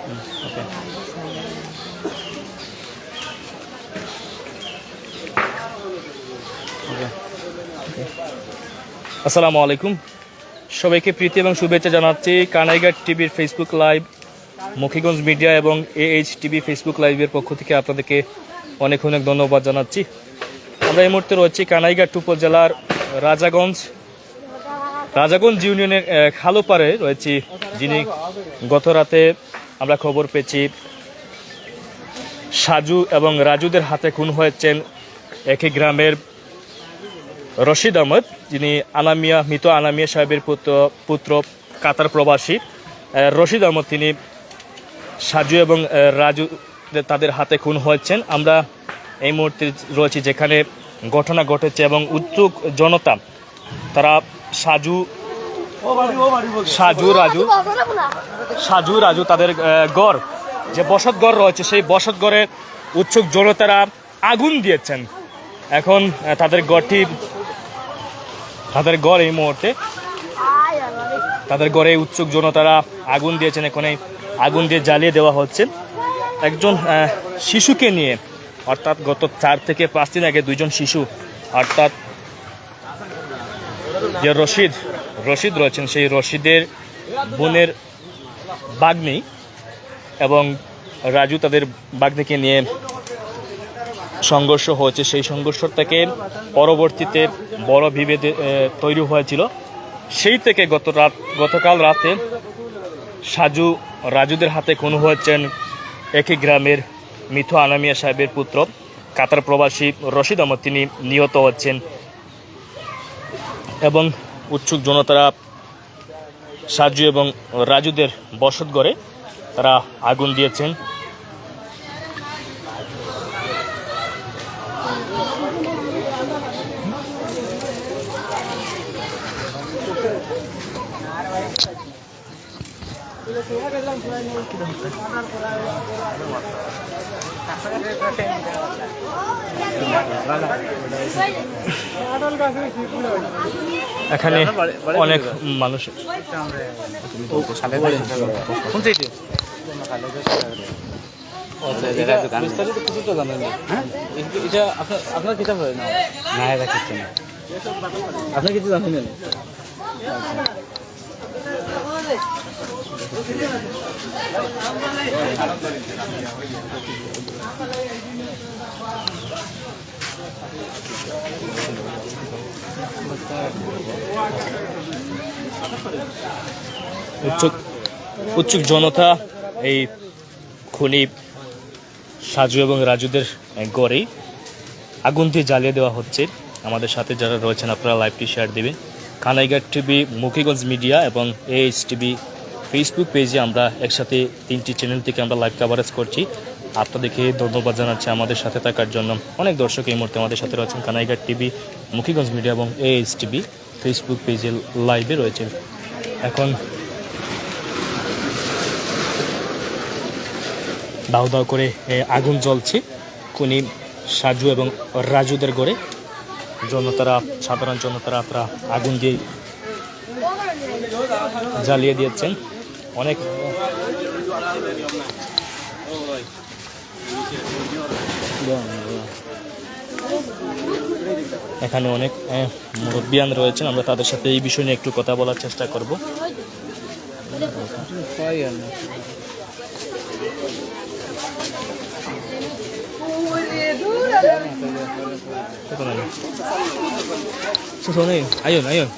ওকে। আসসালামু আলাইকুম, সবাইকে প্রীতি এবং শুভেচ্ছা জানাচ্ছি। কানাইঘাট টিভির ফেসবুক লাইভ, মুখিগঞ্জ মিডিয়া এবং AH টিভি ফেসবুক লাইভের পক্ষ থেকে আপনাদেরকে অনেক অনেক ধন্যবাদ জানাচ্ছি। আমরা এই মুহূর্তে রয়েছি কানাইঘাট উপজেলার রাজাগঞ্জ ইউনিয়নের খালুপাড়ে রয়েছি, যিনি গত রাতে আমরা খবর পেয়েছি সাজু এবং রাজুদের হাতে খুন হয়েছেন একই গ্রামের রশিদ আহমদ, যিনি মৃত আনামিয়া সাহেবের পুত্র কাতার প্রবাসী রশিদ আহমদ। তিনি সাজু এবং রাজু তাদের হাতে খুন হয়েছেন। আমরা এই মুহূর্তে রয়েছি যেখানে ঘটনা ঘটেছে এবং উৎসুক জনতা তারা সাজু রাজু তাদের গড় যে বসত ঘর রয়েছে, সেই বসত ঘরে উৎসুক জনতারা আগুন দিয়েছেন। এখন তাদের গড় এই মুহূর্তে তাদের গড়ে উৎসুক জনতারা আগুন দিয়েছেন। এখানে আগুন দিয়ে জ্বালিয়ে দেওয়া হচ্ছে। একজন শিশুকে নিয়ে, অর্থাৎ গত 4 থেকে 5 দিন আগে 2জন শিশু, অর্থাৎ যে রশিদ রয়েছেন, সেই রশিদের বোনের বাগ্নি এবং রাজু তাদের বাগ্নিকে নিয়ে সংঘর্ষ হয়েছে। সেই সংঘর্ষ থেকে পরবর্তীতে বড় বিভেদ তৈরি হয়েছিল। সেই থেকে গতকাল রাতে রাজুদের হাতে খুন হয়েছেন একই গ্রামের মৃত আনামিয়া সাহেবের পুত্র কাতার প্রবাসী রশিদ আহমদ। তিনি নিহত হচ্ছেন এবং উৎসুক জনতারা সাজু এবং রাজুদের বসতঘরে তারা আগুন দিয়েছেন। এখানে অনেক মানুষ আপনার কিতাব হয় না, আপনার কিছু জানেন না। উৎসুক জনতা এই খুনি সাজু এবং রাজুদের গড়েই আগুন দিয়ে জ্বালিয়ে দেওয়া হচ্ছে। আমাদের সাথে যারা রয়েছেন আপনারা লাইভটি শেয়ার দেবেন। কানাইঘাট টিভি, মুখিগঞ্জ মিডিয়া এবং AH টিভি ফেসবুক পেজে আমরা একসাথে 3টি চ্যানেল থেকে আমরা লাইভ কাভারেজ করছি। আপনাদেরকে ধন্যবাদ জানাচ্ছি আমাদের সাথে থাকার জন্য। অনেক দর্শক এই মুহূর্তে আমাদের সাথে রয়েছেন কানাইঘাট টিভি, মুখিগঞ্জ মিডিয়া এবং AH টিভি ফেসবুক পেজে লাইভে রয়েছেন। এখন দাউ দাউ করে আগুন জ্বলছে খুনি সাজু এবং রাজুদের গড়ে। সাধারণ জনতারা তারা আগুন দিয়ে জ্বালিয়ে দিয়েছেন। অনেক এখানে অনেক মুরব্বিয়ান রয়েছেন, আমরা তাদের সাথে এই বিষয় নিয়ে একটু কথা বলার চেষ্টা করব।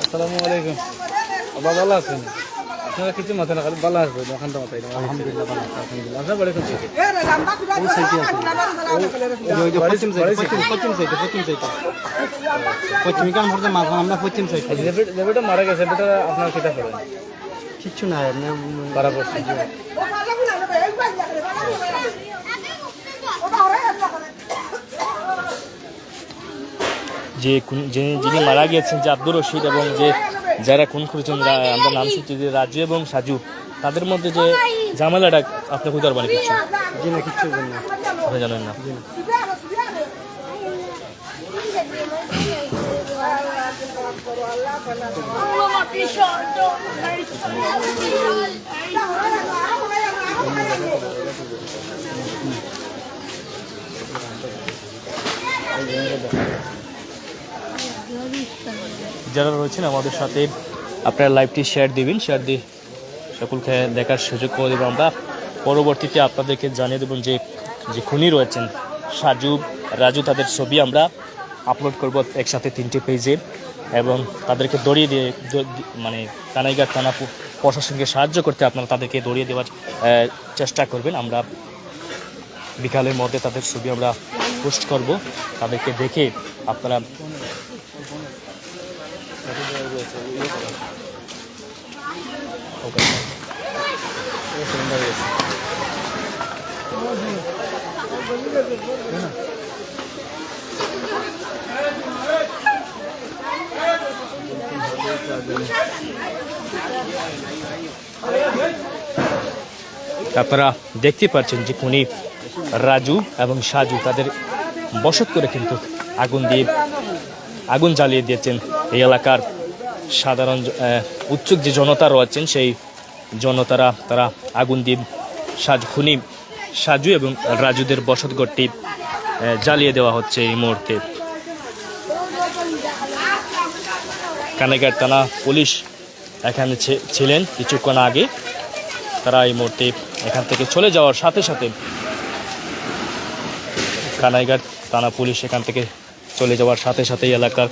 আসসালামু আলাইকুম। বাবা ভালো আছেন? আপনারা কিছু মাথা না, ভালো আসবে ওখান থেকে। আলহামদুলিল্লাহ ভালো আছে, আলহামদুলিল্লাহ। আপনার বাড়ি কোথায়? পশ্চিম সাইড। যেটা মারা গেছে বেটা আপনার কিতা করেন? কিচ্ছু নাই, মারা পড়ছে। যিনি মারা গিয়েছেন যে আব্দুর রশিদ এবং যারা খুন করেছেন আমরা নাম শুনছি যে রাজু এবং সাজু, তাদের মধ্যে যে ঝামেলাটা আপনি কোথাও বাড়ি কিচ্ছু আপনি জানেন না? যারা রয়েছেন আমাদের সাথে আপনারা লাইভটি শেয়ার দিবেন, শেয়ার দিয়ে সকলকে দেখার সুযোগ করে দেবো। আমরা পরবর্তীতে আপনাদেরকে জানিয়ে দেবেন যে যে খুনি রয়েছেন সাজু রাজু, তাদের ছবি আমরা আপলোড করব একসাথে 3টে পেজে, এবং তাদেরকে দড়িয়ে দিয়ে মানে কানাইঘাট থানা প্রশাসনকে সাহায্য করতে আপনারা তাদেরকে দড়িয়ে দেওয়ার চেষ্টা করবেন। আমরা বিকালের মধ্যে তাদের ছবি আমরা পোস্ট করব, তাদেরকে দেখে আপনারা আপনারা দেখতে পাচ্ছেন যে খুনি রাজু এবং সাজু তাদের বসত করে কিন্তু আগুন জ্বালিয়ে দিয়েছেন। এই এলাকার সাধারণ উৎসুক যে জনতা রয়েছেন সেই জনতারা তারা আগুন দিয়ে খুনি সাজু এবং রাজুদের বসতঘরটি জ্বালিয়ে দেওয়া হচ্ছে এই মুহূর্তে। কানাইঘাট থানা পুলিশ এখানে ছিলেন কিছুক্ষণ আগে, তারা এই মুহূর্তে এখান থেকে চলে যাওয়ার সাথে সাথে কানাইঘাট থানা পুলিশ এখান থেকে চলে যাওয়ার সাথে সাথে এলাকার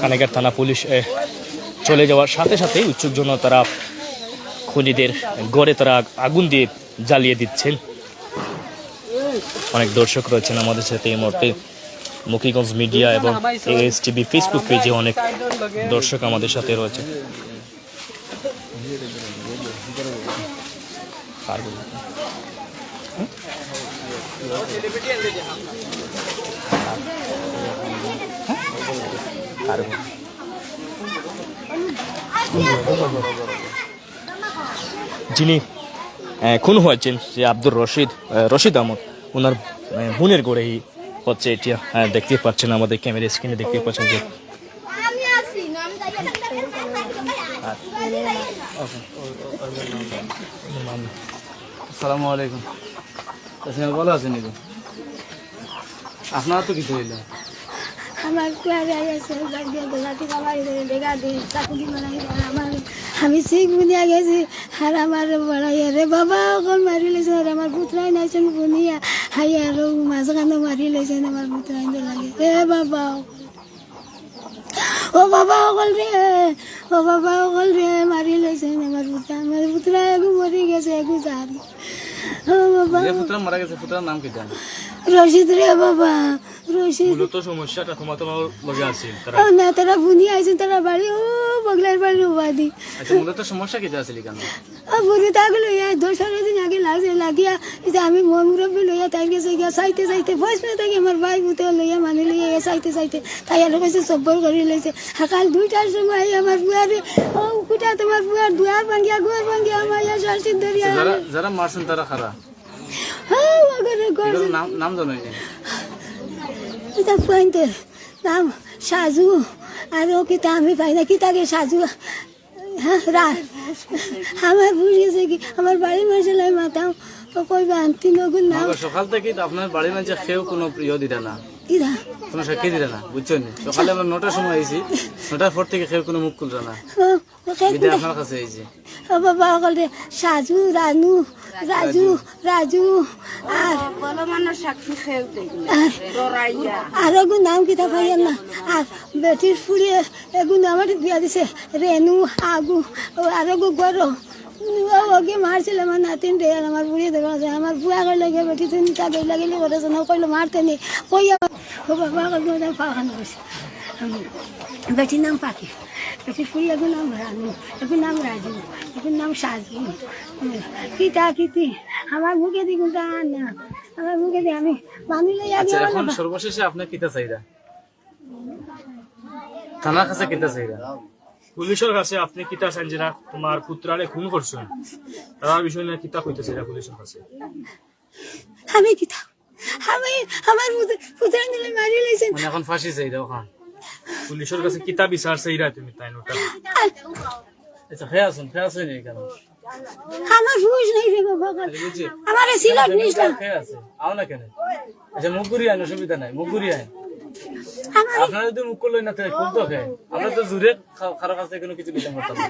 কানাইঘাট থানা পুলিশ চলে যাওয়ার সাথে সাথে উৎসুক জন্য তারা খুনিদের গড়ে তারা আগুন দিয়ে জ্বালিয়ে দিচ্ছেন। অনেক দর্শক রয়েছেন আমাদের সাথে এই মুহূর্তে, মুকিগঞ্জ মিডিয়া এবং ASTV ফেসবুক পেজে অনেক দর্শক আমাদের সাথে রয়েছে। যিনি খুন হয়েছেন যে আব্দুর রশিদ আহমদ, ওনার বোনের গড়েই হচ্ছে এটি। দেখতে পাচ্ছেন আমাদের ক্যামেরা স্ক্রিনে দেখতে পাচ্ছেন যে আসসালামু আলাইকুম। ভালো আছেন? আপনার তো কিছু হইল? আমার আমি শিখ বুনিয়া গেছি আর আমার বড়াইয়া রে বাবা অকল মারি লেছেন, আর আমার পুতরাই নাইছেন বুনিয়া হাই আর মাঝখানে মারি লেছেন আমার পুতরাই লাগে রে বাবা। ও বাবা অকল রে, ও বাবা অকল রে মারি লেছেন আমার পুতরা এগু মরি গেছে এগু যার। ও বাবা পুতরা মারা গেছে, পুতরার নাম কি জানেন? রশিদ রে বাবা, রশিদ। মূলত সমস্যাটা তোমার লগে আছে না, তারা বুনি আইছেন, তারা বাড়ি ও বগলার বাড়ি উবাদি। আচ্ছা, মূলত সমস্যা কি আছিল কেন? বুনি তাকে লইয়া 2-4 দিন আগে লাগিয়া আমি মন মুরব্বী লইয়া তাই গেছে গিয়া চাইতে বয়স না থাকি আমার ভাই বুতে লইয়া মানি লইয়া চাইতে তাই আর কাছে সব্বর করে লইছে। সকাল 2টার সময় আমার বুয়ারে ও কুটা তোমার বুয়ার দুয়ার ভাঙ্গিয়া গোয়ার ভাঙ্গিয়া আমার শাসিন ধরিয়া যারা মারছেন তারা খারা নাম জানো? নাম সাজু, আর ও কিতা আমি পাই না কিতাকে সাজু। আমার বুঝেছে কি আমার বাড়ির মানুষের মাতাম কইবা আনতি নগুন নাম। সকাল থেকে আপনার বাড়ির মানুষ কেউ কোনো প্রিয় দিটা না, কিরা কোনো সাক্ষী দিলে না, বুঝছেন? সকালে আমরা 9টার সময় আইছি, 9টার পর থেকে কেউ কোনো মুখ খুলছে না, আপনার কাছে আইছি। ও বাবা অকল রে সাজু রাজু আর আর এগু নাম কিতা পাইয়ার না। আর বেটির ফুড়িয়ে এগু আমার বিয়া দিছে রেনু আগু, আর এগু গর ওকে মারছিল আমার নাতিন রে, আর আমার বুড়িয়ে দেওয়া আছে আমার বুয়া করে লেগে বেটি তুমি তাকে লাগিলে করেছে না কইলো মারতে নেই কইয়া। ও বাবা পাখানো গেছে। বেটির নাম পাখি, বেটির ফুড়ি এগু নাম রানু, এগু নাম রাজু, এগুর নাম সাজু। কিতা কিতি আমার মুখে দিগুন তা না, আমার মুখে দিয়ে আমি মানিলে এখন সর্বশেষে আপনার কিতা চাইরা থানার কাছে কিতা চাইরা? পুলিশের কাছে আপনি কিতা চান যে না তোমার পুত্রারে খুন করছেন, তার বিষয় নিয়ে কিতা কইতেছে পুলিশের কাছে? আমি কিতা আমি আমার পুত্র নিলে মারি লইছেন, মানে এখন ফাঁসি চাইরা ওখান পুলিশের কাছে কিতা বিচার চাইরা তুমি তাই নোটা? আচ্ছা, ফেয়াছেন কেন? আমার হুশ নেই রে বাবা আমার সিলেট নিষ্টা খেয়ে আছে আও না কেন আচ্ছা মুখ ঘুরিয়ে আইন অসুবিধা নাই মুখ ঘুরিয়ে আইন আমার আপনারা যদি মুখ করলেন না তাহলে কোন তো খায় আমরা তো জুড়ে খারাপ কাছে কোনো কিছু দিতে পারতাম না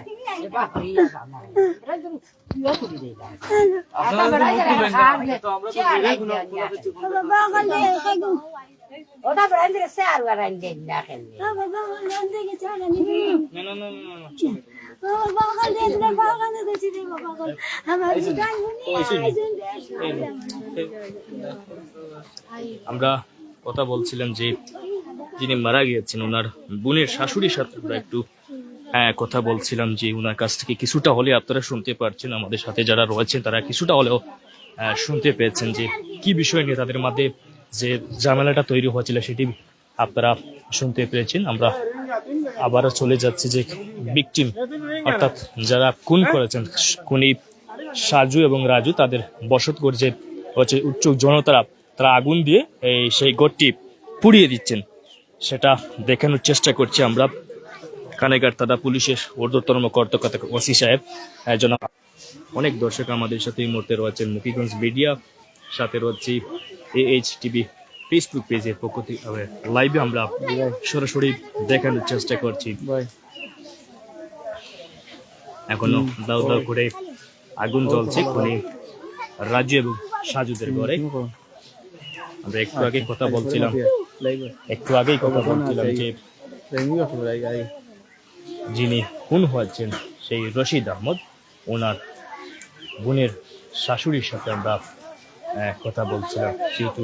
আপনারা যদি মুখ করলেন না তো আমরা তো জুড়ে কোনো কিছু বাবা কালে খাইগো ওটা ব্র্যান্ডের স্যার ওয়ারেন্টি না খেলবে বাবা লন্দে কে চালা নি না না না না বাবা কালে রে বাবা কালে দেছি রে বাবা কালে আমার গান শুনি আইজন দেশ আমরা কথা বলছিলাম যে যিনি মারা গিয়েছেন ওনার বোনের শাশুড়ির সাথে আমরা একটু কথা বলছিলাম যে ওনার কাছ থেকে কিছুটা হলে আপনারা শুনতে পারছেন, আমাদের সাথে যারা রয়েছেন তারা কিছুটা হলেও শুনতে পেয়েছেন যে কি বিষয় নিয়ে তাদের মধ্যে যে ঝামেলাটা তৈরি হয়েছিল সেটি আপনারা শুনতে পেরেছেন। আমরা আবারও চলে যাচ্ছি যে ভিকটিম অর্থাৎ যারা খুন করেছেন খুনি সাজু এবং রাজু তাদের বসতঘর যে হচ্ছে উৎসুক জনতারা তারা আগুন দিয়ে সেই ঘরটি পুড়িয়ে দিচ্ছেন সেটা দেখানোর চেষ্টা করছি আমরা। কানেগার থানা পুলিশের ঊর্ধ্বতন কর্মকর্তা ওসি সাহেব একজন, অনেক দর্শক আমাদের সাথে এই মুহূর্তে রয়েছেন মুকিগঞ্জ মিডিয়া, সাথে রয়েছে AHTV ফেসবুক পেজের পক্ষ থেকে লাইভে আমরা সরাসরি দেখানোর চেষ্টা করছি। এখনো দাউ দাউ করে আগুন জ্বলছে খুনি রাজু এবং সাজুদের ঘরে। আমরা একটু আগেই কথা বলছিলাম যে যিনি খুন হয়েছেন সেই রশিদ আহমদ ওনার বোনের শাশুড়ির সাথে আমরা কথা বলছিলাম। যেহেতু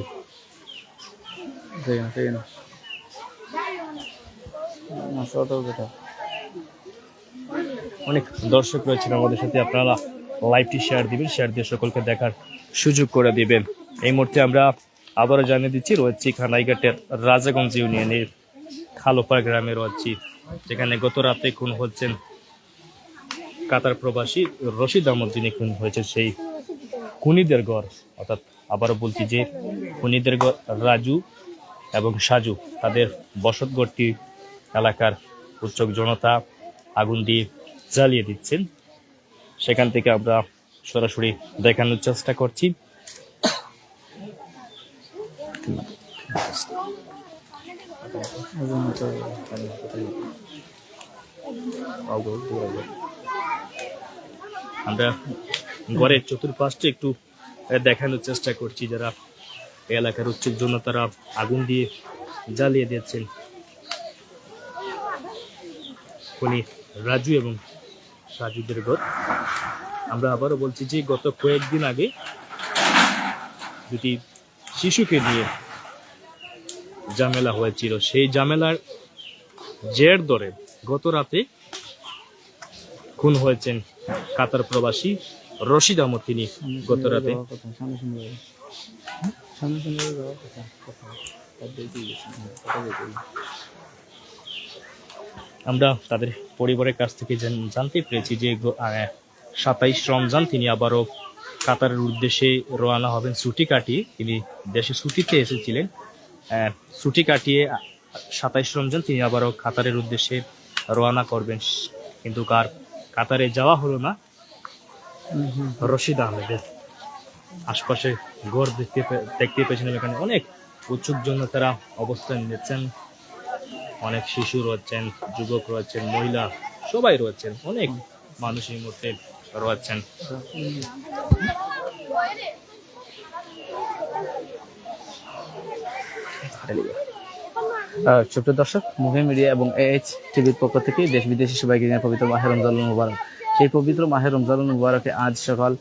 অনেক দর্শক রয়েছেন আমাদের সাথে, আপনারা লাইভটি শেয়ার দিবেন, শেয়ার দিয়ে সকলকে দেখার সুযোগ করে দিবেন। এই মুহূর্তে আমরা আবারও জানিয়ে দিচ্ছি রয়েছি খানাইঘাটের রাজাগঞ্জ ইউনিয়নের খালোপাড় গ্রামে রয়েছি, যেখানে গত রাতে খুন হচ্ছেন কাতার প্রবাসী রশিদ আহমদ, যিনি খুন হয়েছে সেই খুনিদের ঘর, অর্থাৎ আবারও বলছি যে খুনিদের ঘর রাজু এবং সাজু তাদের বসতঘরটি এলাকার উৎসুক জনতা আগুন দিয়ে জ্বালিয়ে দিচ্ছেন। সেখান থেকে আমরা সরাসরি দেখানোর চেষ্টা করছি। আমরা ঘরের চতুর্পাশে একটু দেখানোর চেষ্টা করছি, যারা এলাকার উৎসুক জনতারা আগুন দিয়ে জ্বালিয়ে দিচ্ছেন খুনি রাজু এবং সাজুদের ঘর। আমরা আবারও বলছি যে গত কয়েকদিন আগে দুটি শিশুকে নিয়ে ঝামেলা হয়েছিল, সেই ঝামেলার জের ধরে গত রাতে খুন হয়েছেন কাতার প্রবাসী রশিদ আহমদ। তিনি গত রাতে আমরা তাদের পরিবারের কাছ থেকে জানতে পেরেছি যে 27 রমজান তিনি আবারও কাতারের উদ্দেশ্যে রওনা হবেন ছুটি কাটিয়ে। তিনি দেশে ছুটিতে এসেছিলেন, ছুটি কাটিয়ে 27 রমজান তিনি আবারও কাতারের উদ্দেশ্যে রওনা করবেন, কিন্তু কাতারে যাওয়া হলো না। রশিদ আহমেদের আশপাশে ঘর দেখতে পেয়েছিলাম, এখানে অনেক উৎসুক জনতারা অবস্থান নিচ্ছেন, অনেক শিশু রয়েছেন, যুবক রয়েছেন, মহিলা সবাই রয়েছেন, অনেক মানুষ এই মুহূর্তে রয়েছেন। সুপ্রিয় দর্শক, মুভি মিডিয়া এবং AHTVর পক্ষ থেকে দেশ বিদেশি সবাইকে জানাই পবিত্র মাহে রমজান মুবারক। সেই পবিত্র মাহে রমজান মুবারকে আজ সকাল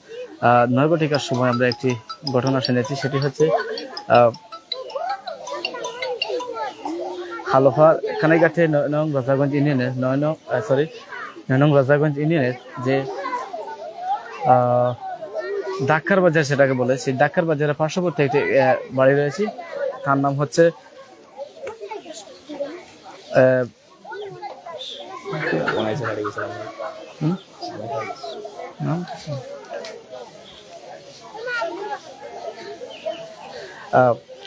9 ঘটিকার সময় আমরা একটি ঘটনা শুনেছি। সেটি হচ্ছে খালোফার খানাইঘাটে 9 নং রাজাগঞ্জ ইউনিয়নের 9 নং রাজাগঞ্জ ইউনিয়নের যে ডাক্কার বাজার সেটাকে বলে, সেই ডাক্কার বাজারের পার্শ্ববর্তী একটি বাড়ি রয়েছে, তার নাম হচ্ছে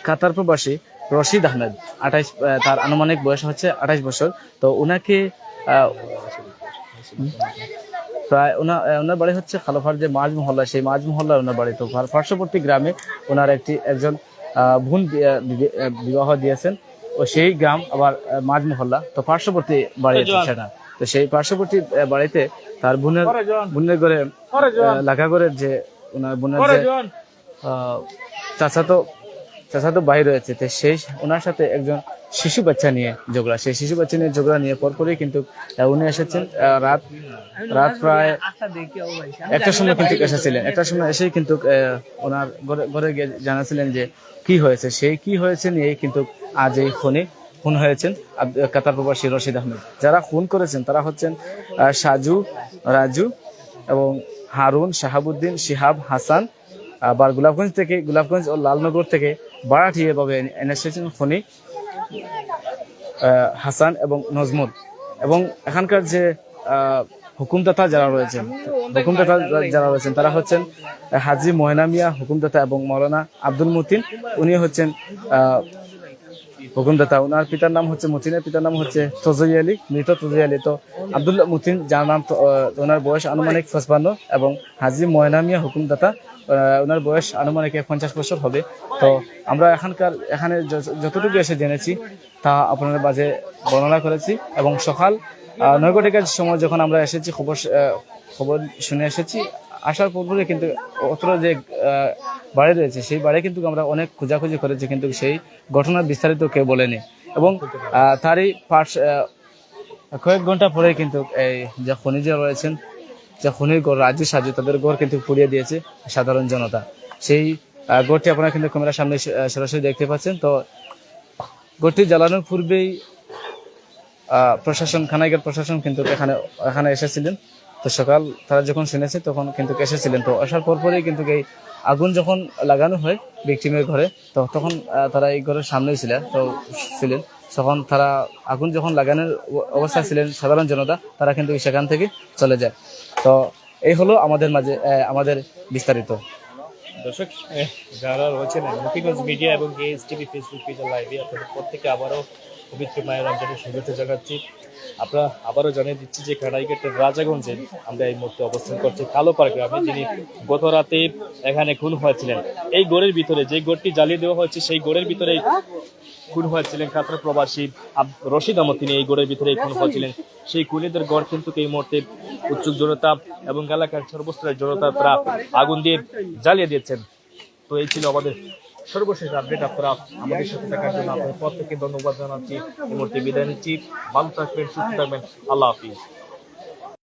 কাতার প্রবাসী রশিদ আহমেদ। 28, তার আনুমানিক বয়স হচ্ছে 28 বছর। তো ওনাকে প্রায় ওনার বাড়ি হচ্ছে খালোফার যে মাঝ মহল্লা, সেই মাঝ মহল্লা ওনার বাড়ি। তো পার্শ্ববর্তী গ্রামে ওনার একজন বোন বিবাহ দিয়েছেন, ও সেই গ্রাম আবার মাঝ মহল্লা, তো পার্শ্ববর্তী বাড়ি সেটা। তো সেই পার্শ্ববর্তী বাড়িতে তার বোনের ঘরে লাগা ঘরের যে ওনার বোনের যে চাচাতো ভাই রয়েছে, তো সেই ওনার সাথে একজন শিশু বাচ্চা নিয়ে ঝগড়া, সেই শিশু বাচ্চা নিয়ে ঝগড়া নিয়ে পরপরই কিন্তু উনি এসেছেন রাত প্রায় 1টার সময় কিন্তু এসেছিলেন। 1টার সময় এসেই কিন্তু ওনার ঘরে গিয়ে জানাছিলেন যে কি হয়েছে, সেই কি হয়েছে নিয়ে কিন্তু আজ এই খুন হয়েছেন কাতার প্রবাসী রশিদ আহমেদ। যারা খুন করেছেন তারা হচ্ছেন সাজু, রাজু এবং হারুন, শাহাবুদ্দিন, শিহাব, হাসান। আবার গোলাপগঞ্জ ও লালনগর থেকে বাড়াটি এভাবে এনে এসেছেন খনি হাসান এবং নজমুল। এবং এখানকার যে হুকুমদাতা যারা রয়েছেন তারা হচ্ছেন হাজি ময়না মিয়া হুকুমদাতা এবং মৌলানা আব্দুল মতিন, উনি হচ্ছেন হুকুমদাতা। ওনার পিতার নাম হচ্ছে মতিনের পিতার নাম হচ্ছে তজই আলী, মৃত তজই আলী। তো আব্দুল মতিন যার নাম, ওনার বয়স আনুমানিক 55 এবং হাজি ময়না মিয়া হুকুমদাতা, ওনার বয়স আনুমানিক 50 বছর হবে। তো আমরা এখানে যতটুকু এসে জেনেছি তা আপনাদের মাঝে বর্ণনা করেছি। এবং সকাল 9টার সময় যখন আমরা এসেছি, খবর শুনে এসেছি, আসার পূর্বে কিন্তু অত্র যে বাড়ি রয়েছে সেই বাড়ি কিন্তু আমরা অনেক খোঁজাখুঁজি করেছি, কিন্তু সেই ঘটনার বিস্তারিত কেউ বলেনি। এবং তারই কয়েক ঘন্টা পরে কিন্তু এই যে খনিজে রয়েছেন, যে খনির ঘর রাজু সাজু, তাদের ঘর কিন্তু পুড়িয়ে দিয়েছে সাধারণ জনতা। সেই ঘরটি আপনারা কিন্তু ক্যামেরার সামনে সরাসরি দেখতে পাচ্ছেন। তো ঘরটি জ্বালানোর পূর্বেই খানাইঘাট প্রশাসন কিন্তু এখানে এসেছিলেন। তো সকাল তারা যখন শুনেছে তখন কিন্তু এসেছিলেন। তো আসার পরপরই কিন্তু এই আগুন যখন লাগানো হয় ভিকটিমের ঘরে, তো তখন তারা এই ঘরের সামনেই ছিলেন। তখন তারা আগুন যখন লাগানোর অবস্থায় ছিলেন সাধারণ জনতা, তারা কিন্তু সেখান থেকে চলে যায়। তো এই হলো আমাদের বিস্তারিত। দর্শক যারা রয়েছেন মতিগঞ্জ মিডিয়া এবং AHTV ফেসবুক পেজের লাইভে, আপনাদের প্রত্যেকে আবারও পবিত্র মায়ের রমজানের শুভেচ্ছা জানাচ্ছি। আমরা আবারও জানিয়ে দিচ্ছি যে কানাইঘাটের রাজাগঞ্জে আমরা এই মুহূর্তে অবস্থান করছি কালোপাড়া গ্রামে, যিনি গত রাতে এখানে খুন হয়েছিলেন। এই গড়ের ভিতরে যে গড়টি জ্বালিয়ে দেওয়া হয়েছে, সেই গড়ের ভিতরে খুন হয়েছিলেন কাতার প্রবাসী রশিদ আহমদ। তিনি এই গড়ের ভিতরে খুন হয়েছিলেন। সেই খুনিদের গড় কিন্তু এই মুহূর্তে উৎসুক জনতা এবং এলাকার সর্বস্তরের জনতা তারা আগুন দিয়ে জ্বালিয়ে দিয়েছেন। তো এই ছিল আমাদের সর্বশেষ আপডেট। আপনারা আমাদের সাথে থাকার জন্য আপনাদের প্রত্যেককে ধন্যবাদ জানাচ্ছি। এই মুহূর্তে বিদায় নিচ্ছি। ভালো থাকবেন, সুস্থ থাকবেন। আল্লাহ হাফিজ।